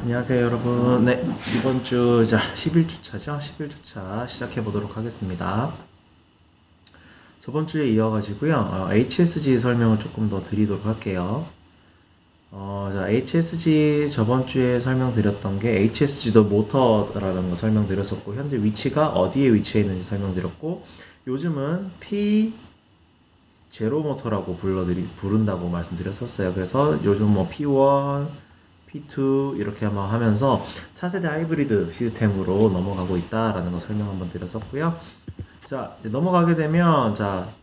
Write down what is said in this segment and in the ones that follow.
안녕하세요 여러분. 네, 이번 주 11주차죠. 11주차 시작해 보도록 하겠습니다. 저번 주에 이어가지고요. HSG 설명을 조금 더 드리도록 할게요. HSG 저번 주에 설명드렸던 게 HSG도 모터라는 거 설명드렸었고, 현재 위치가 어디에 위치해 있는지 설명드렸고, 요즘은 제로 모터라고 부른다고 말씀드렸었어요. 그래서 요즘 뭐 P1, P2 이렇게 한번 하면서 차세대 하이브리드 시스템으로 넘어가고 있다라는 거 설명 한번 드렸었고요. 자, 넘어가게 되면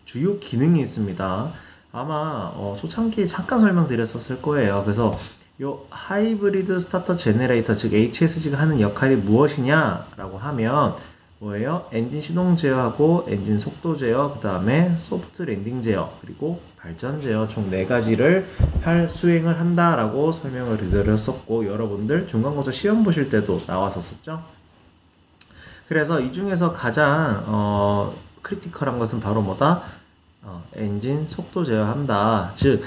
주요 기능이 있습니다. 아마 초창기에 잠깐 설명드렸었을 거예요. 그래서 요 하이브리드 스타터 제네레이터, 즉 HSG가 하는 역할이 무엇이냐라고 하면 뭐예요? 엔진 시동 제어하고 엔진 속도 제어, 그 다음에 소프트 랜딩 제어, 그리고 발전 제어 총 4가지를 수행을 한다라고 설명을 드렸었고, 여러분들 중간고사 시험 보실 때도 나왔었죠. 그래서 이 중에서 가장 크리티컬한 것은 바로 뭐다? 엔진 속도 제어한다. 즉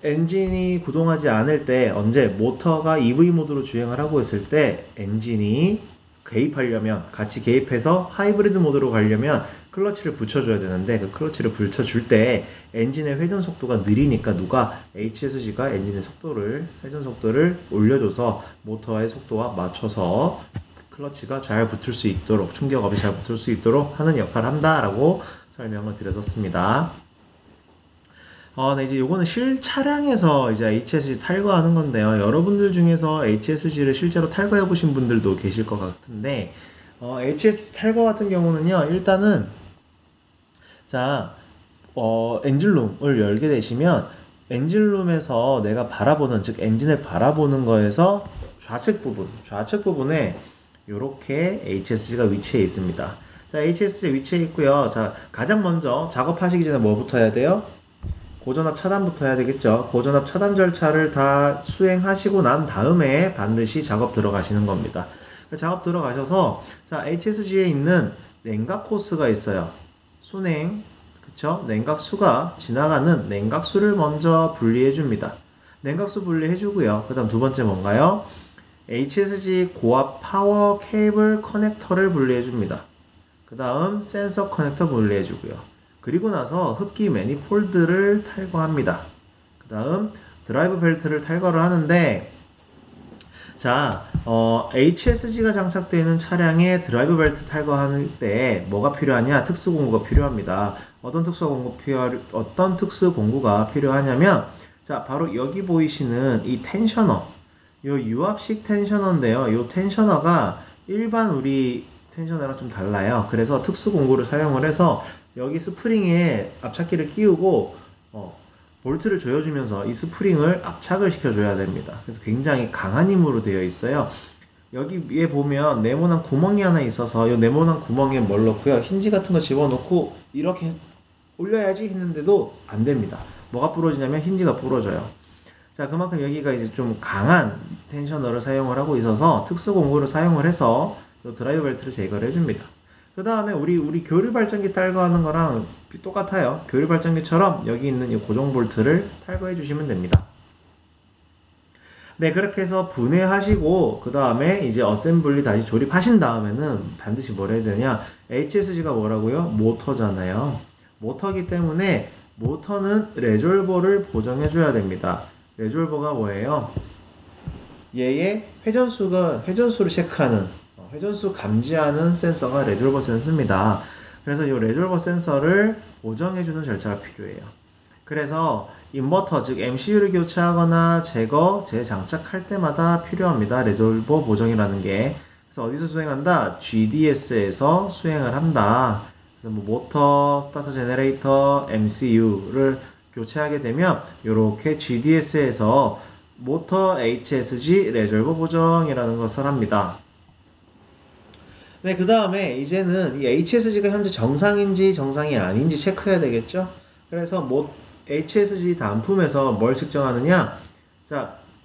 엔진이 구동하지 않을 때, 언제 모터가 EV 모드로 주행을 하고 있을 때 엔진이 개입하려면, 같이 개입해서 하이브리드 모드로 가려면 클러치를 붙여줘야 되는데, 그 클러치를 붙여줄 때 엔진의 회전 속도가 느리니까 HSG가 엔진의 회전 속도를 올려줘서 모터의 속도와 맞춰서 클러치가 잘 붙을 수 있도록, 충격업이 잘 붙을 수 있도록 하는 역할을 한다라고 설명을 드렸었습니다. 네, 이제 요거는 차량에서 이제 HSG 탈거하는 건데요. 여러분들 중에서 HSG를 실제로 탈거해 보신 분들도 계실 것 같은데, HSG 탈거 같은 경우는요, 일단은, 엔진룸을 열게 되시면, 엔진룸에서 내가 바라보는, 즉, 엔진을 바라보는 거에서 좌측 부분에 이렇게 HSG가 위치해 있습니다. HSG 위치해 있고요. 가장 먼저 작업하시기 전에 뭐부터 해야 돼요? 고전압 차단부터 해야 되겠죠. 고전압 차단 절차를 다 수행하시고 난 다음에 반드시 작업 들어가시는 겁니다. 작업 들어가셔서 HSG에 있는 냉각 호스가 있어요. 순행, 그쵸? 냉각수가 지나가는 냉각수를 먼저 분리해 줍니다. 냉각수 분리해 주고요. 그 다음 두 번째 뭔가요? HSG 고압 파워 케이블 커넥터를 분리해 줍니다. 그 다음 센서 커넥터 분리해 주고요. 그리고 나서 흡기 매니폴드를 탈거합니다. 그 다음 드라이브 벨트를 탈거를 하는데, HSG가 장착되어 있는 차량에 드라이브 벨트 탈거할 때 뭐가 필요하냐? 특수 공구가 필요합니다. 어떤 특수 공구가 필요하냐면, 바로 여기 보이시는 이 텐셔너, 요 유압식 텐셔너인데요. 요 텐셔너가 일반 우리 텐셔너랑 좀 달라요. 그래서 특수 공구를 사용을 해서 여기 스프링에 압착기를 끼우고 볼트를 조여주면서 이 스프링을 압착을 시켜줘야 됩니다. 그래서 굉장히 강한 힘으로 되어 있어요. 여기 위에 보면 네모난 구멍이 하나 있어서 이 네모난 구멍에 뭘 넣고요, 힌지 같은 거 집어넣고 이렇게 올려야지 했는데도 안 됩니다. 뭐가 부러지냐면 힌지가 부러져요. 그만큼 여기가 이제 좀 강한 텐셔너를 사용을 하고 있어서 특수 공구를 사용을 해서 드라이브 벨트를 제거를 해줍니다. 그 다음에 우리 교류 발전기 탈거하는 거랑 똑같아요. 교류 발전기처럼 여기 있는 이 고정 볼트를 탈거해 주시면 됩니다. 네, 그렇게 해서 분해하시고 그 다음에 이제 어셈블리 다시 조립하신 다음에는 반드시 뭘 해야 되냐? HSG가 뭐라고요? 모터잖아요. 모터기 때문에 모터는 레졸버를 보정해 줘야 됩니다. 레졸버가 뭐예요? 얘의 회전수를 체크하는, 회전수 감지하는 센서가 레졸버 센서입니다. 그래서 이 레졸버 센서를 보정해주는 절차가 필요해요. 그래서 인버터, 즉 MCU를 교체하거나 재장착할 때마다 필요합니다. 레졸버 보정이라는 게. 그래서 어디서 수행한다? GDS에서 수행을 한다. 모터, 스타터 제너레이터, MCU를 교체하게 되면 이렇게 GDS에서 모터 HSG 레졸버 보정이라는 것을 합니다. 네, 그 다음에 이제는 이 HSG가 현재 정상인지 정상이 아닌지 체크해야 되겠죠? 그래서 HSG 단품에서 뭘 측정하느냐?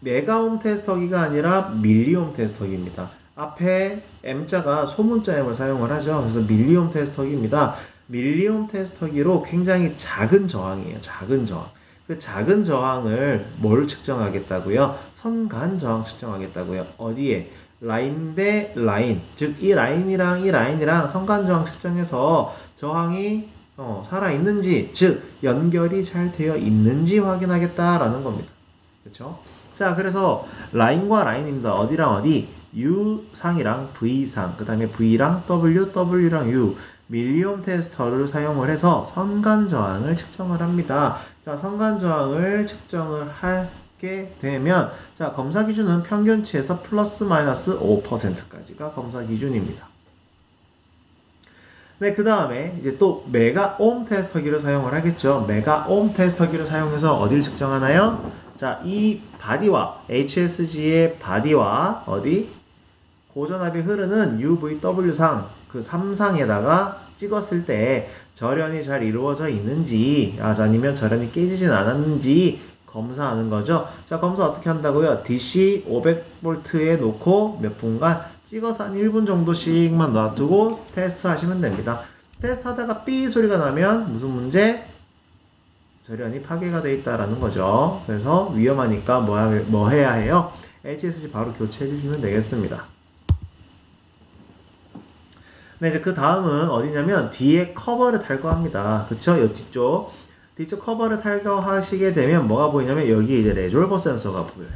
메가옴 테스터기가 아니라 밀리옴 테스터기입니다. 앞에 M자가 소문자 M을 사용을 하죠. 그래서 밀리옴 테스터기입니다. 밀리옴 테스터기로 굉장히 작은 저항이에요. 작은 저항. 그 작은 저항을 뭘 측정하겠다고요? 선간 저항 측정하겠다고요. 어디에? 라인 대 라인, 즉 이 라인이랑 이 라인이랑 선간 저항 측정해서 저항이 살아있는지, 즉 연결이 잘 되어 있는지 확인하겠다라는 겁니다. 그렇죠? 자, 그래서 라인과 라인입니다. 어디랑 어디? U상이랑 V상, 그 다음에 V랑 W, W랑 U, 밀리옴 테스터를 사용을 해서 선간 저항을 측정을 합니다. 자, 선간 저항을 측정을 하게 되면, 자, 검사 기준은 평균치에서 플러스 마이너스 5%까지가 검사 기준입니다. 네, 그 다음에 이제 또 메가옴 테스터기를 사용을 하겠죠. 메가옴 테스터기를 사용해서 어디를 측정하나요? 자, 이 바디와 HSG의 바디와 어디? 고전압이 흐르는 UVW상 그 3상에다가 찍었을 때 절연이 잘 이루어져 있는지 아니면 절연이 깨지진 않았는지 검사하는 거죠. 자, 검사 어떻게 한다고요? DC 500V에 놓고 몇 분간 찍어서 한 1분 정도씩만 놔두고 테스트 하시면 됩니다. 테스트 하다가 삐 소리가 나면 무슨 문제? 절연이 파괴가 되어 있다라는 거죠. 그래서 위험하니까 뭐 해야 해요? HSG 바로 교체해 주시면 되겠습니다. 네, 이제 그 다음은 어디냐면 뒤에 커버를 탈거합니다. 그쵸? 요 뒤쪽 커버를 탈거하시게 되면 뭐가 보이냐면 여기 이제 레졸버 센서가 보여요.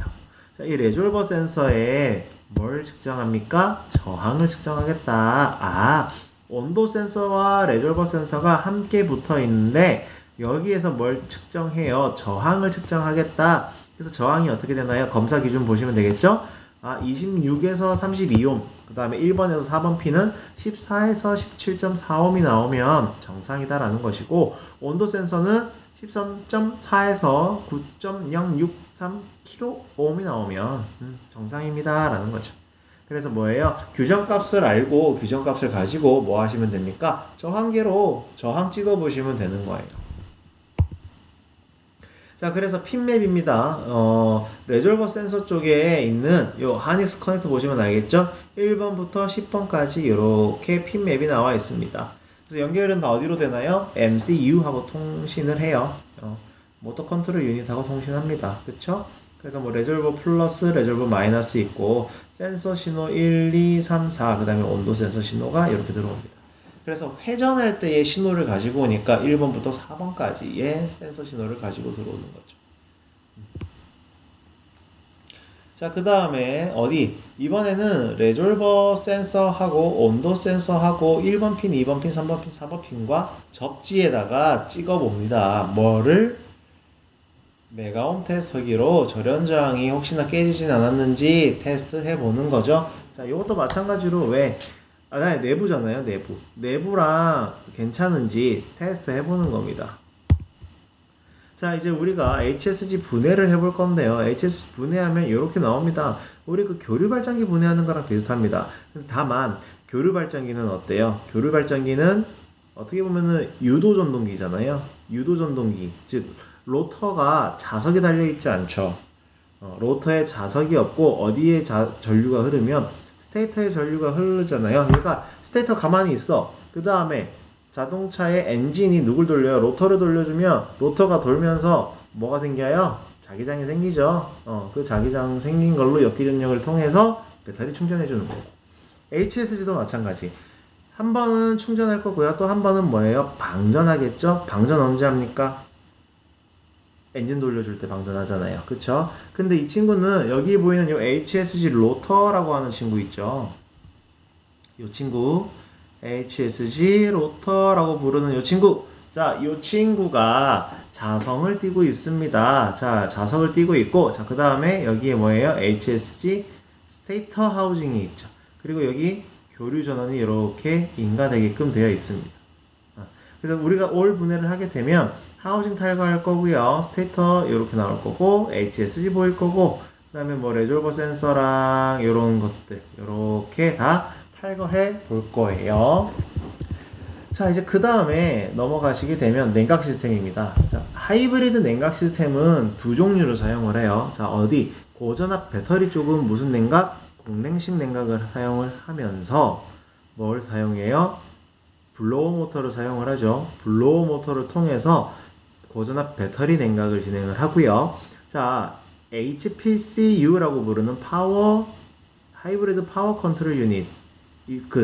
자, 이 레졸버 센서에 뭘 측정합니까? 저항을 측정하겠다. 온도 센서와 레졸버 센서가 함께 붙어 있는데 여기에서 뭘 측정해요? 저항을 측정하겠다. 그래서 저항이 어떻게 되나요? 검사 기준 보시면 되겠죠? 26에서 32옴, 그 다음에 1번에서 4번 P는 14에서 17.4옴이 나오면 정상이다라는 것이고, 온도 센서는 13.4에서 9.063kΩ이 나오면 정상입니다라는 거죠. 그래서 뭐예요? 규정값을 알고 규정값을 가지고 뭐 하시면 됩니까? 저항계로 저항 찍어 보시면 되는 거예요. 자, 그래서 핀맵입니다. 레졸버 센서 쪽에 있는 요 하닉스 커넥터 보시면 알겠죠? 1번부터 10번까지 이렇게 핀맵이 나와 있습니다. 그래서 연결은 다 어디로 되나요? MCU하고 통신을 해요. 모터 컨트롤 유닛하고 통신합니다. 그쵸? 그래서 뭐 레졸버 플러스, 레졸버 마이너스 있고 센서 신호 1, 2, 3, 4, 그 다음에 온도 센서 신호가 이렇게 들어옵니다. 그래서 회전할 때의 신호를 가지고 오니까 1번부터 4번까지의 센서 신호를 가지고 들어오는 거죠. 자, 그 다음에 이번에는 레졸버 센서하고 온도 센서하고 1번 핀, 2번 핀, 3번 핀, 4번 핀과 접지에다가 찍어 봅니다. 뭐를? 메가옴 테스터기로 절연 저항이 혹시나 깨지진 않았는지 테스트 해보는 거죠. 자, 이것도 마찬가지로 내부잖아요, 내부. 내부랑 괜찮은지 테스트 해보는 겁니다. 자, 이제 우리가 HSG 분해를 해볼 건데요. HSG 분해하면 이렇게 나옵니다. 우리 그 교류 발전기 분해하는 거랑 비슷합니다. 다만, 교류 발전기는 어때요? 교류 발전기는 어떻게 보면은 유도 전동기잖아요. 유도 전동기. 즉, 로터가 자석이 달려있지 않죠. 로터에 자석이 없고, 어디에 전류가 흐르면 스테이터에 전류가 흐르잖아요. 그러니까 스테이터 가만히 있어. 그 다음에 자동차의 엔진이 누굴 돌려요? 로터를 돌려주면 로터가 돌면서 뭐가 생겨요? 자기장이 생기죠. 그 자기장 생긴 걸로 역기전력을 통해서 배터리 충전해 주는 거고. HSG도 마찬가지. 한 번은 충전할 거고요. 또 한 번은 뭐예요? 방전하겠죠? 방전 언제 합니까? 엔진 돌려줄 때 방전하잖아요. 그쵸? 근데 이 친구는 여기 보이는 이 HSG 로터라고 하는 친구 있죠. 이 친구 HSG 로터라고 부르는 이 친구. 자, 이 친구가 자성을 띠고 있습니다. 자, 자석을 띠고 있고, 자, 그 다음에 여기에 뭐예요? HSG 스테이터 하우징이 있죠. 그리고 여기 교류 전원이 이렇게 인가되게끔 되어 있습니다. 그래서 우리가 올 분해를 하게 되면 하우징 탈거할 거고요. 스테이터 이렇게 나올 거고, HSG 보일 거고, 그 다음에 뭐 레졸버 센서랑 이런 것들 이렇게 다 탈거해 볼 거예요. 자, 이제 그 다음에 넘어가시게 되면 냉각 시스템입니다. 자, 하이브리드 냉각 시스템은 두 종류를 사용을 해요. 자, 고전압 배터리 쪽은 무슨 냉각? 공랭식 냉각을 사용을 하면서 뭘 사용해요? 블로어 모터를 사용을 하죠. 블로어 모터를 통해서 고전압 배터리 냉각을 진행을 하고요. 자, HPCU라고 부르는 하이브리드 파워 컨트롤 유닛.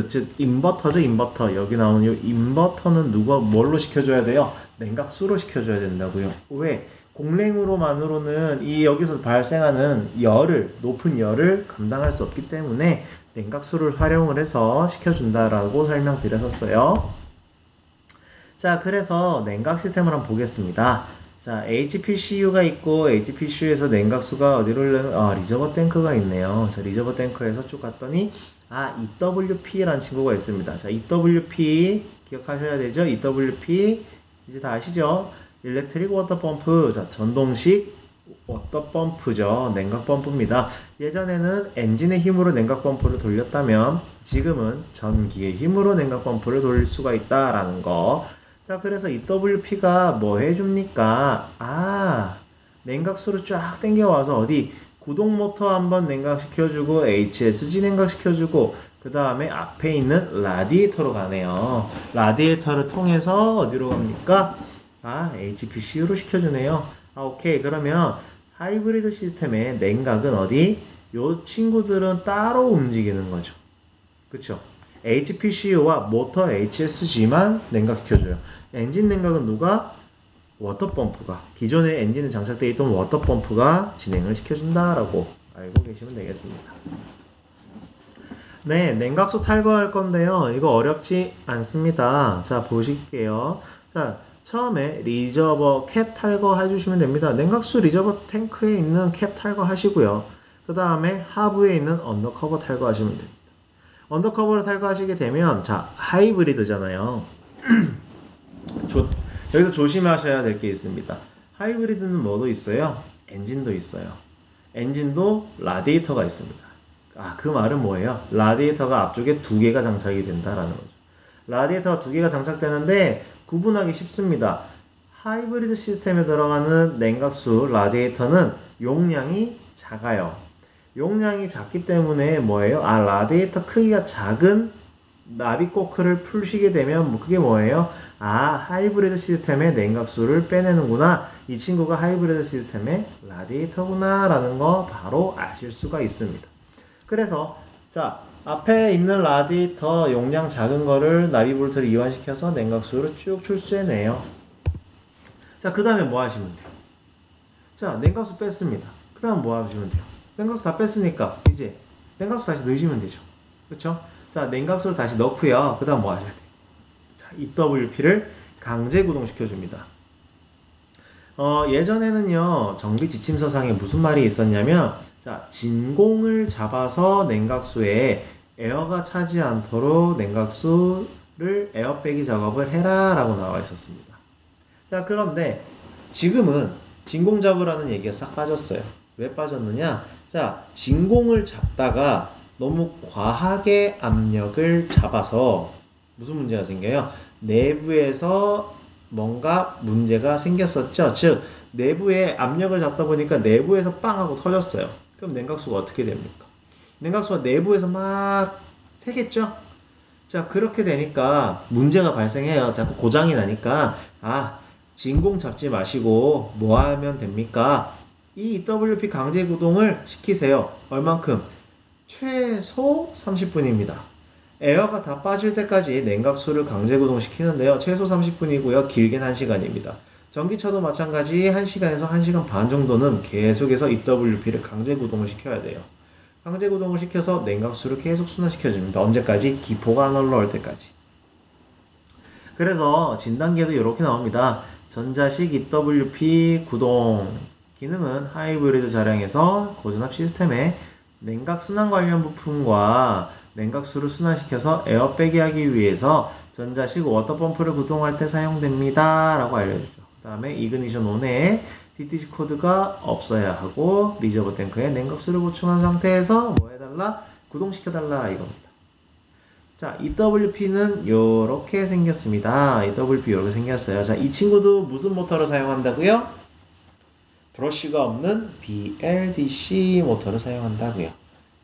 즉 인버터죠, 인버터. 여기 나오는 이 인버터는 뭘로 시켜줘야 돼요? 냉각수로 시켜줘야 된다고요. 왜? 공랭으로만으로는 이 여기서 발생하는 높은 열을 감당할 수 없기 때문에 냉각수를 활용을 해서 시켜준다라고 설명드렸었어요. 자, 그래서 냉각 시스템을 한번 보겠습니다. 자, HPCU가 있고 HPCU에서 냉각수가 어디로 리저버 탱크가 있네요. 자, 리저버 탱크에서 쭉 갔더니 EWP라는 친구가 있습니다. 자, EWP 기억하셔야 되죠? EWP 이제 다 아시죠? 일렉트릭 워터 펌프. 자, 전동식 워터 펌프죠. 냉각 펌프입니다. 예전에는 엔진의 힘으로 냉각 펌프를 돌렸다면 지금은 전기의 힘으로 냉각 펌프를 돌릴 수가 있다라는 거. 자, 그래서 EWP가 뭐 해줍니까? 냉각수를 쫙 당겨와서 어디 구동 모터 한번 냉각시켜주고 HSG 냉각시켜주고 그 다음에 앞에 있는 라디에이터로 가네요. 라디에이터를 통해서 어디로 갑니까? HPCU로 시켜주네요. 오케이. 그러면 하이브리드 시스템의 냉각은 어디? 요 친구들은 따로 움직이는 거죠. 그쵸? HPCU와 모터 HSG만 냉각시켜줘요. 엔진 냉각은 누가? 워터펌프가, 기존에 엔진에 장착되어 있던 워터펌프가 진행을 시켜준다라고 알고 계시면 되겠습니다. 네, 냉각수 탈거할 건데요. 이거 어렵지 않습니다. 자, 보실게요. 자, 처음에 리저버 캡 탈거 해주시면 됩니다. 냉각수 리저버 탱크에 있는 캡 탈거 하시고요. 그 다음에 하부에 있는 언더커버 탈거하시면 됩니다. 언더커버를 탈거하시게 되면, 자, 하이브리드잖아요. 여기서 조심하셔야 될 게 있습니다. 하이브리드는 뭐도 있어요? 엔진도 있어요. 엔진도 라디에이터가 있습니다. 그 말은 뭐예요? 라디에이터가 앞쪽에 2개가 장착이 된다라는 거죠. 라디에이터가 2개가 장착되는데 구분하기 쉽습니다. 하이브리드 시스템에 들어가는 냉각수 라디에이터는 용량이 작아요. 용량이 작기 때문에 뭐예요? 라디에이터 크기가 작은 나비코크를 풀시게 되면 그게 뭐예요? 하이브리드 시스템의 냉각수를 빼내는구나. 이 친구가 하이브리드 시스템의 라디에이터구나 라는 거 바로 아실 수가 있습니다. 그래서 자, 앞에 있는 라디에이터 용량 작은 거를 나비볼트를 이완시켜서 냉각수를 쭉 출수해내요. 자, 그 다음에 뭐 하시면 돼요? 자, 냉각수 뺐습니다. 그 다음 뭐 하시면 돼요? 냉각수 다 뺐으니까 이제 냉각수 다시 넣으시면 되죠. 그렇죠? 자, 냉각수를 다시 넣고요. 그 다음 뭐 하셔야 돼요? 자, EWP를 강제 구동시켜줍니다. 예전에는요, 정비 지침서상에 무슨 말이 있었냐면, 자, 진공을 잡아서 냉각수에 에어가 차지 않도록 냉각수를 에어빼기 작업을 해라 라고 나와 있었습니다. 자, 그런데 지금은 진공 잡으라는 얘기가 싹 빠졌어요. 왜 빠졌느냐? 자, 진공을 잡다가 너무 과하게 압력을 잡아서 무슨 문제가 생겨요? 내부에서 뭔가 문제가 생겼었죠. 즉, 내부에 압력을 잡다 보니까 내부에서 빵 하고 터졌어요. 그럼 냉각수가 어떻게 됩니까? 냉각수가 내부에서 막 새겠죠? 자, 그렇게 되니까 문제가 발생해요. 자꾸 고장이 나니까 진공 잡지 마시고 뭐 하면 됩니까? 이 EWP 강제 구동을 시키세요. 얼만큼? 최소 30분입니다. 에어가 다 빠질 때까지 냉각수를 강제 구동시키는데요. 최소 30분이고요. 길게는 1시간입니다. 전기차도 마찬가지 1시간에서 1시간 반 정도는 계속해서 EWP를 강제 구동을 시켜야 돼요. 강제 구동을 시켜서 냉각수를 계속 순환시켜줍니다. 언제까지? 기포가 안 올라올 때까지. 그래서 진단계도 이렇게 나옵니다. 전자식 EWP 구동 기능은 하이브리드 차량에서 고전압 시스템에 냉각 순환 관련 부품과 냉각수를 순환시켜서 에어 빼기 하기 위해서 전자식 워터펌프를 구동할 때 사용됩니다 라고 알려주죠. 그 다음에 이그니션 온에 DTC 코드가 없어야 하고 리저버 탱크에 냉각수를 보충한 상태에서 뭐 해달라? 구동시켜달라 이겁니다. 자, EWP는 요렇게 생겼습니다. EWP 요렇게 생겼어요. 자, 이 친구도 무슨 모터를 사용한다고요? 브러쉬가 없는 BLDC 모터를 사용한다고요.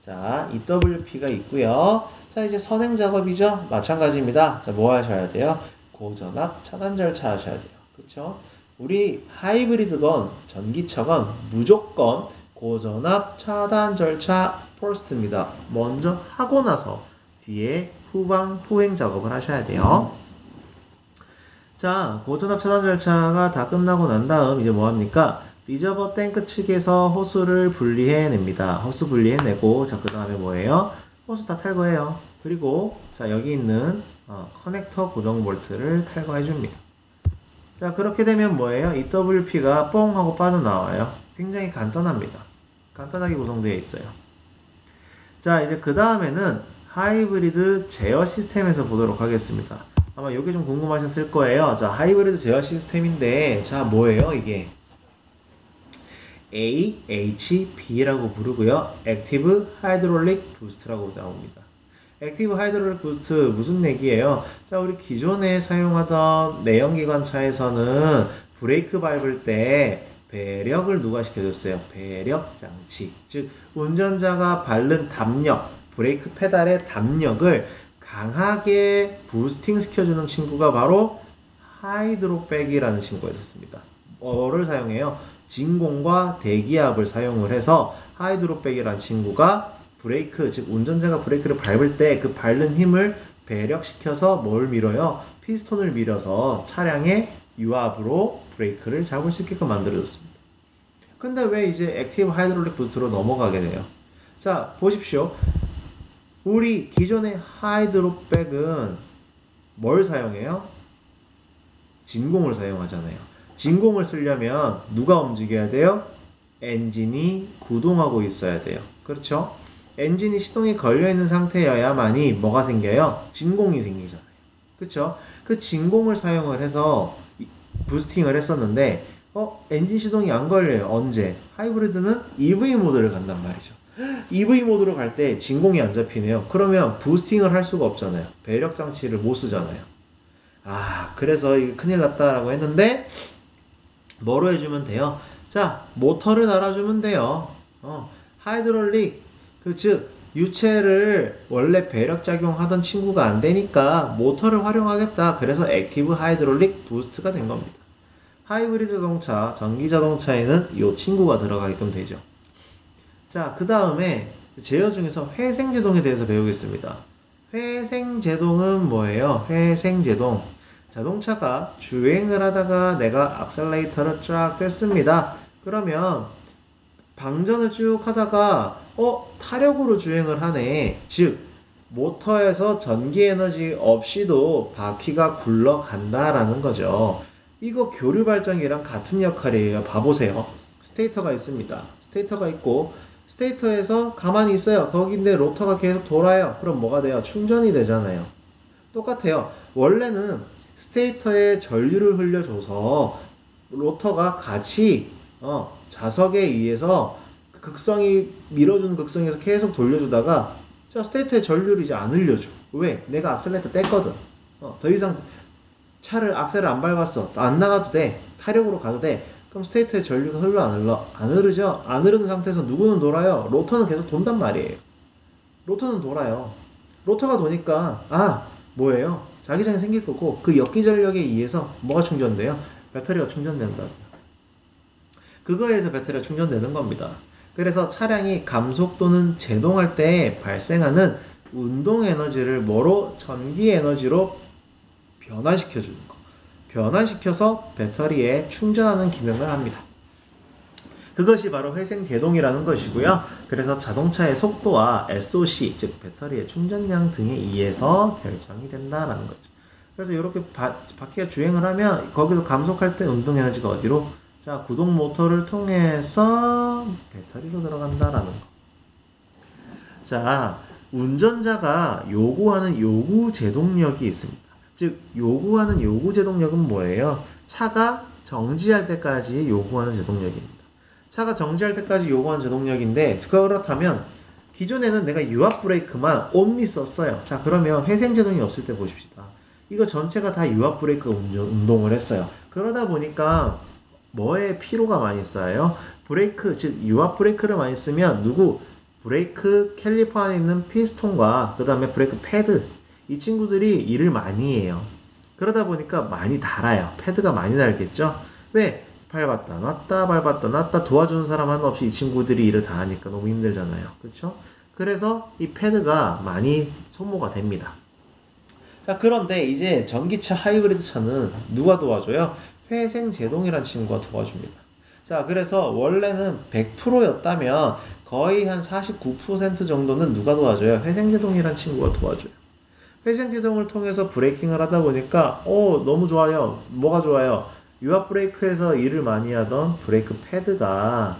자, EWP가 있고요. 자, 이제 선행 작업이죠. 마찬가지입니다. 자, 뭐 하셔야 돼요? 고전압 차단 절차 하셔야 돼요. 그쵸? 우리 하이브리드건 전기차건 무조건 고전압 차단 절차 퍼스트입니다. 먼저 하고 나서 뒤에 후행 작업을 하셔야 돼요. 자, 고전압 차단 절차가 다 끝나고 난 다음 이제 뭐 합니까? 리저버 탱크 측에서 호스를 분리해냅니다. 호스 분리해내고, 자, 그 다음에 뭐예요? 호스 다 탈거해요. 그리고, 자, 여기 있는 커넥터 고정 볼트를 탈거해줍니다. 자, 그렇게 되면 뭐예요? EWP가 뽕 하고 빠져나와요. 굉장히 간단합니다. 간단하게 구성되어 있어요. 자, 이제 그 다음에는 하이브리드 제어 시스템에서 보도록 하겠습니다. 아마 이게 좀 궁금하셨을 거예요. 자, 하이브리드 제어 시스템인데, 자, 뭐예요, 이게? AHB라고 부르고요. 액티브 하이드롤릭 부스트라고 나옵니다. 액티브 하이드롤릭 부스트 무슨 얘기예요? 자, 우리 기존에 사용하던 내연기관차에서는 브레이크 밟을 때 배력을 누가 시켜줬어요? 배력 장치. 즉, 운전자가 밟는 담력, 브레이크 페달의 담력을 강하게 부스팅 시켜주는 친구가 바로 하이드로백이라는 친구가 있었습니다. 뭐를 사용해요? 진공과 대기압을 사용을 해서 하이드로백이라는 친구가 브레이크, 즉 운전자가 브레이크를 밟을 때 그 밟는 힘을 배력시켜서 뭘 밀어요? 피스톤을 밀어서 차량의 유압으로 브레이크를 잡을 수 있게끔 만들어줬습니다. 근데 왜 이제 액티브 하이드롤릭 부스트로 넘어가게 돼요? 자, 보십시오. 우리 기존의 하이드로백은 뭘 사용해요? 진공을 사용하잖아요. 진공을 쓰려면 누가 움직여야 돼요? 엔진이 구동하고 있어야 돼요. 그렇죠? 엔진이 시동이 걸려있는 상태여야만이 뭐가 생겨요? 진공이 생기잖아요. 그렇죠? 그 진공을 사용을 해서 부스팅을 했었는데 엔진 시동이 안 걸려요. 언제? 하이브리드는 EV 모드를 간단 말이죠. EV 모드로 갈 때 진공이 안 잡히네요. 그러면 부스팅을 할 수가 없잖아요. 배력 장치를 못 쓰잖아요. 그래서 이게 큰일 났다라고 했는데 뭐로 해주면 돼요? 자, 모터를 달아주면 돼요. 하이드롤릭, 즉 유체를 원래 배력 작용하던 친구가 안 되니까 모터를 활용하겠다. 그래서 액티브 하이드롤릭 부스트가 된 겁니다. 하이브리드 자동차, 전기 자동차에는 이 친구가 들어가게끔 되죠. 자, 그 다음에 제어 중에서 회생제동에 대해서 배우겠습니다. 회생제동은 뭐예요? 회생제동. 자동차가 주행을 하다가 내가 악셀레이터를 쫙 뗐습니다. 그러면 방전을 쭉 하다가 타력으로 주행을 하네. 즉 모터에서 전기에너지 없이도 바퀴가 굴러간다라는 거죠. 이거 교류 발전기랑 같은 역할이에요. 봐보세요. 스테이터가 있습니다. 스테이터가 있고 스테이터에서 가만히 있어요. 거기인데 로터가 계속 돌아요. 그럼 뭐가 돼요? 충전이 되잖아요. 똑같아요. 원래는 스테이터에 전류를 흘려줘서 로터가 같이 자석에 의해서 극성이 밀어주는 극성에서 계속 돌려주다가 자, 스테이터에 전류를 이제 안 흘려줘. 왜? 내가 악셀레이터 뗐거든. 더 이상 차를 악셀을 안 밟았어. 안 나가도 돼. 타력으로 가도 돼. 그럼 스테이터에 전류가 흘러 안 흘러? 안 흐르죠? 안 흐르는 상태에서 누구는 돌아요? 로터는 계속 돈단 말이에요. 로터는 돌아요. 로터가 도니까 뭐예요? 자기장이 생길 거고 그 역기 전력에 의해서 뭐가 충전돼요? 배터리가 충전된다. 그거에 의해서 배터리가 충전되는 겁니다. 그래서 차량이 감속 또는 제동할 때 발생하는 운동 에너지를 뭐로? 전기 에너지로 변환시켜주는 거. 변환시켜서 배터리에 충전하는 기능을 합니다. 그것이 바로 회생제동이라는 것이고요. 그래서 자동차의 속도와 SOC, 즉 배터리의 충전량 등에 의해서 결정이 된다라는 거죠. 그래서 이렇게 바퀴가 주행을 하면 거기서 감속할 때 운동에너지가 어디로? 자, 구동 모터를 통해서 배터리로 들어간다라는 거. 자, 운전자가 요구하는 요구 제동력이 있습니다. 즉, 요구하는 요구 제동력은 뭐예요? 차가 정지할 때까지 요구하는 제동력입니다. 차가 정지할 때까지 요구하는 제동력인데 그렇다면 기존에는 내가 유압 브레이크만 온리 썼어요. 자, 그러면 회생 제동이 없을 때 보십시다. 이거 전체가 다 유압 브레이크 운동을 했어요. 그러다 보니까 뭐에 피로가 많이 쌓여요? 브레이크, 즉 유압 브레이크를 많이 쓰면 브레이크 캘리퍼 안에 있는 피스톤과 그 다음에 브레이크 패드, 이 친구들이 일을 많이 해요. 그러다 보니까 많이 닳아요. 패드가 많이 닳겠죠? 왜? 밟았다 놨다 밟았다 놨다 도와주는 사람 하나 없이 이 친구들이 일을 다 하니까 너무 힘들잖아요. 그렇죠? 그래서 이 패드가 많이 소모가 됩니다. 자, 그런데 이제 전기차 하이브리드 차는 누가 도와줘요? 회생제동이란 친구가 도와줍니다. 자, 그래서 원래는 100%였다면 거의 한 49% 정도는 누가 도와줘요? 회생제동이란 친구가 도와줘요. 회생제동을 통해서 브레이킹을 하다 보니까 너무 좋아요. 뭐가 좋아요? 유압 브레이크에서 일을 많이 하던 브레이크 패드가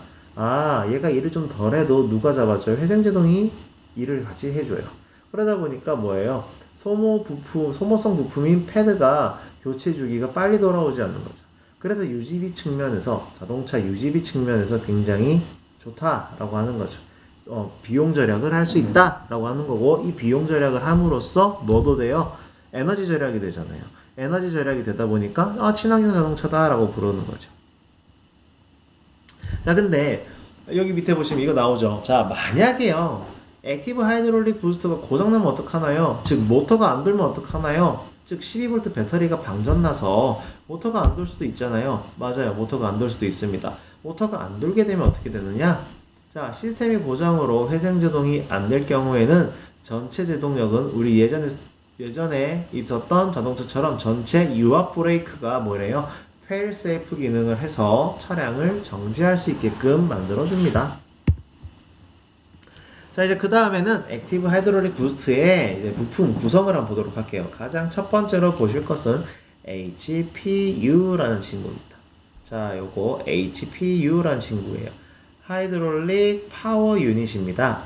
얘가 일을 좀 덜해도 누가 잡아줘요? 회생제동이 일을 같이 해줘요. 그러다 보니까 뭐예요? 소모성 부품인 패드가 교체 주기가 빨리 돌아오지 않는 거죠. 그래서 유지비 측면에서, 자동차 유지비 측면에서 굉장히 좋다라고 하는 거죠. 비용 절약을 할 수 있다라고 하는 거고, 이 비용 절약을 함으로써 뭐도 돼요? 에너지 절약이 되잖아요. 에너지 절약이 되다 보니까 친환경 자동차다라고 부르는 거죠. 자, 근데 여기 밑에 보시면 이거 나오죠. 자, 만약에요. 액티브 하이드롤릭 부스터가 고장나면 어떡하나요? 즉 모터가 안 돌면 어떡하나요? 즉 12V 배터리가 방전나서 모터가 안 돌 수도 있잖아요. 맞아요. 모터가 안 돌 수도 있습니다. 모터가 안 돌게 되면 어떻게 되느냐? 자, 시스템의 고장으로 회생제동이 안 될 경우에는 전체 제동력은 우리 예전에 있었던 자동차처럼 전체 유압 브레이크가 뭐래요? 페일 세이프 기능을 해서 차량을 정지할 수 있게끔 만들어줍니다. 자, 이제 그 다음에는 액티브 하이드롤릭 부스트의 이제 부품 구성을 한번 보도록 할게요. 가장 첫 번째로 보실 것은 HPU라는 친구입니다. 자, 요거 HPU라는 친구예요. 하이드롤릭 파워 유닛입니다.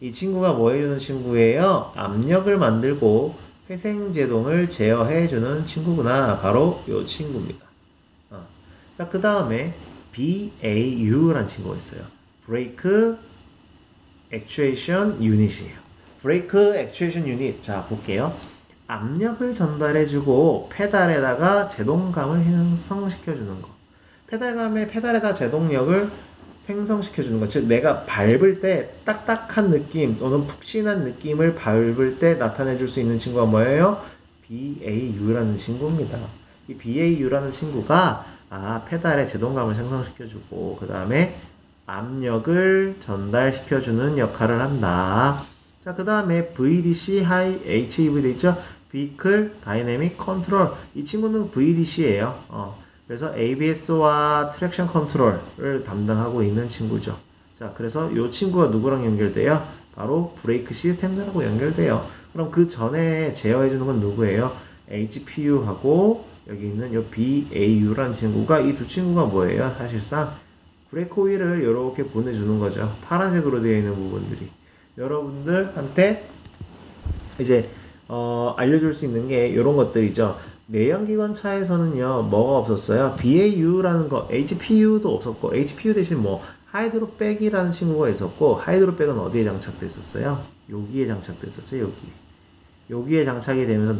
이 친구가 뭐 해주는 친구예요? 압력을 만들고 회생제동을 제어해주는 친구구나. 바로 요 친구입니다. 자, 그 다음에 BAU라는 친구가 있어요. 브레이크 액추에이션 유닛이에요. 브레이크 액추에이션 유닛. 자, 볼게요. 압력을 전달해주고 페달에다가 제동감을 형성시켜주는 거. 페달에다 제동력을 생성시켜주는 거. 즉, 내가 밟을 때 딱딱한 느낌 또는 푹신한 느낌을 밟을 때 나타내줄 수 있는 친구가 뭐예요? BAU라는 친구입니다. 이 BAU라는 친구가 페달에 제동감을 생성시켜주고 그 다음에 압력을 전달시켜주는 역할을 한다. 자, 그 다음에 VDC, HEV 돼 있죠? Vehicle Dynamic Control. 이 친구는 VDC예요. 그래서 ABS와 트랙션 컨트롤을 담당하고 있는 친구죠. 자, 그래서 이 친구가 누구랑 연결돼요? 바로 브레이크 시스템들하고 연결돼요. 그럼 그 전에 제어해주는 건 누구예요? HPU하고 여기 있는 이 BAU라는 친구가 이 두 친구가 뭐예요? 사실상 브레이크 오일을 이렇게 보내주는 거죠. 파란색으로 되어 있는 부분들이. 여러분들한테 이제 알려줄 수 있는 게 이런 것들이죠. 내연기관 차에서는요, 뭐가 없었어요? BAU라는 거, HPU도 없었고, HPU 대신 하이드로백이라는 친구가 있었고, 하이드로백은 어디에 장착됐었어요? 여기에 장착됐었죠, 여기에 장착이 되면서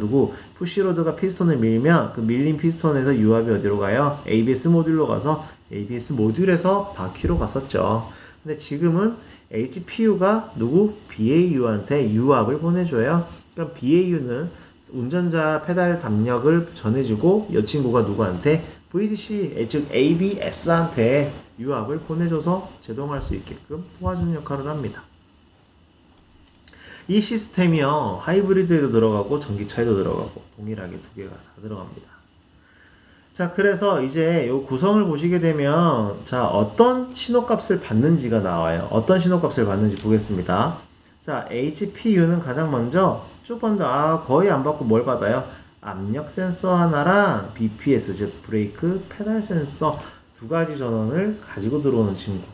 푸시로드가 피스톤을 밀면 그 밀린 피스톤에서 유압이 어디로 가요? ABS 모듈로 가서 ABS 모듈에서 바퀴로 갔었죠. 근데 지금은 HPU가 BAU한테 유압을 보내줘요. 그럼 BAU는 운전자 페달 담력을 전해주고 이 친구가 누구한테? VDC, 즉 ABS한테 유압을 보내줘서 제동할 수 있게끔 도와주는 역할을 합니다. 이 시스템이요, 하이브리드에도 들어가고 전기차에도 들어가고 동일하게 두 개가 다 들어갑니다. 자, 그래서 이제 이 구성을 보시게 되면 어떤 신호값을 받는지가 나와요. 어떤 신호값을 받는지 보겠습니다. 자, HPU는 가장 먼저 쭉 본다. 거의 안 받고 뭘 받아요? 압력 센서 하나랑 BPS, 즉 브레이크 페달 센서 두 가지 전원을 가지고 들어오는 친구.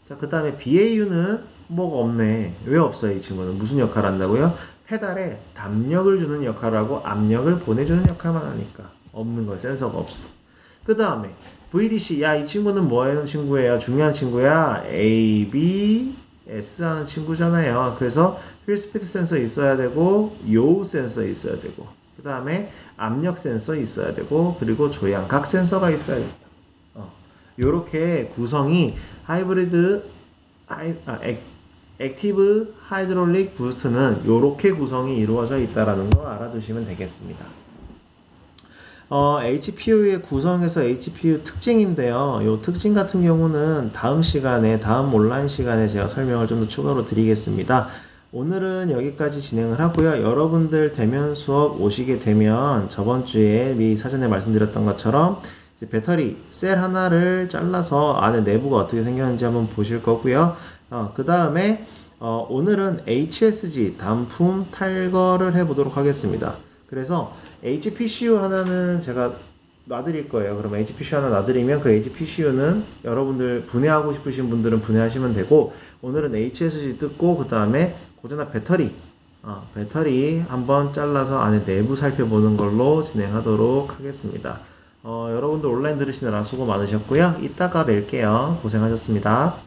자, 그 다음에 BAU는 뭐가 없네. 왜 없어요? 이 친구는 무슨 역할을 한다고요? 페달에 담력을 주는 역할을 하고 압력을 보내주는 역할만 하니까 없는 거예요. 센서가 없어. 그 다음에 VDC. 이 친구는 뭐 하는 친구예요? 중요한 친구야. ABS 하는 친구잖아요. 그래서 휠 스피드 센서 있어야 되고 요우 센서 있어야 되고 그 다음에 압력 센서 있어야 되고 그리고 조향각 센서가 있어야 된다. 요렇게 구성이 액티브 하이드롤릭 부스트는 요렇게 구성이 이루어져 있다라는 거 알아두시면 되겠습니다. HPU의 구성에서 HPU 특징인데요. 이 특징 같은 경우는 다음 온라인 시간에 제가 설명을 좀 더 추가로 드리겠습니다. 오늘은 여기까지 진행을 하고요. 여러분들 대면 수업 오시게 되면 저번 주에 사전에 말씀드렸던 것처럼 이제 배터리 셀 하나를 잘라서 안에 내부가 어떻게 생겼는지 한번 보실 거고요. 그 다음에 오늘은 HSG 단품 탈거를 해보도록 하겠습니다. 그래서 HPCU 하나는 제가 놔드릴 거예요. 그럼 HPCU 하나 놔드리면 그 HPCU는 여러분들 분해하고 싶으신 분들은 분해하시면 되고, 오늘은 HSG 뜯고 그 다음에 고전압 배터리 한번 잘라서 안에 내부 살펴보는 걸로 진행하도록 하겠습니다. 여러분들 온라인 들으시느라 수고 많으셨고요. 이따가 뵐게요. 고생하셨습니다.